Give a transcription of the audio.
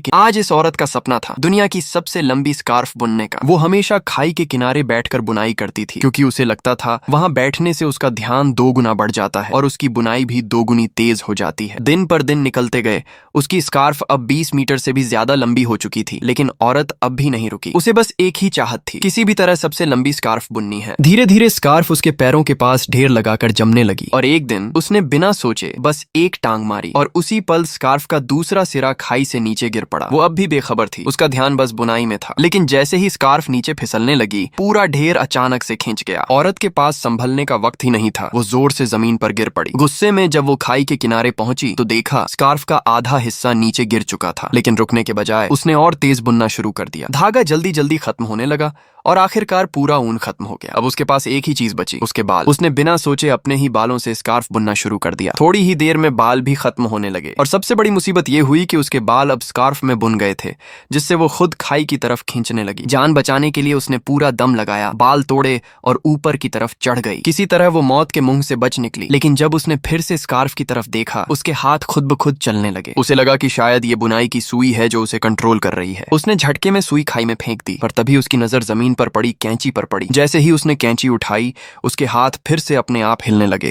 कि आज इस औरत का सपना था दुनिया की सबसे लंबी स्कार्फ बुनने का। वो हमेशा खाई के किनारे बैठकर बुनाई करती थी, क्योंकि उसे लगता था वहां बैठने से उसका ध्यान 2 गुना बढ़ जाता है और उसकी बुनाई भी 2 गुनी तेज हो जाती है। दिन पर दिन निकलते गए, उसकी स्कार्फ अब 20 मीटर से भी ज्यादा लंबी हो चुकी थी, लेकिन औरत अब भी नहीं रुकी। उसे बस एक ही चाहत थी, किसी भी तरह सबसे लंबी स्कार्फ बुननी है। धीरे धीरे स्कार्फ उसके पैरों के पास ढेर लगाकर जमने लगी और एक दिन उसने बिना सोचे बस एक टांग मारी और उसी पल स्कार्फ का दूसरा सिरा खाई से नीचे गिर पड़ा। वो अब भी बेखबर थी, उसका ध्यान बस बुनाई में था। लेकिन जैसे ही स्कार्फ नीचे फिसलने लगी, पूरा ढेर अचानक से खिंच गया। औरत के पास संभलने का वक्त ही नहीं था, वो जोर से जमीन पर गिर पड़ी। गुस्से में जब वो खाई के किनारे पहुंची तो देखा स्कार्फ का आधा हिस्सा नीचे गिर चुका था। लेकिन रुकने के बजाय उसने और तेज बुनना शुरू कर दिया। धागा जल्दी जल्दी खत्म होने लगा और आखिरकार पूरा ऊन खत्म हो गया। अब उसके पास एक ही चीज बची, उसके बाल। उसने बिना सोचे अपने ही बालों से स्कार्फ बुनना शुरू कर दिया। थोड़ी ही देर में बाल भी खत्म होने लगे और सबसे बड़ी मुसीबत ये हुई कि उसके बाल अब स्कार्फ में बुन गए थे, जिससे वो खुद खाई की तरफ खींचने लगी। जान बचाने के लिए उसने पूरा दम लगाया, बाल तोड़े और ऊपर की तरफ चढ़ गई। किसी तरह वो मौत के मुंह से बच निकली। लेकिन जब उसने फिर से स्कार्फ की तरफ देखा, उसके हाथ खुद ब खुद चलने लगे। उसे लगा कि शायद ये बुनाई की सुई है जो उसे कंट्रोल कर रही है। उसने झटके में सुई खाई में फेंक दी, पर तभी उसकी नजर जमीन पर पड़ी कैंची पर पड़ी। जैसे ही उसने कैंची उठाई, उसके हाथ फिर से अपने आप हिलने लगे।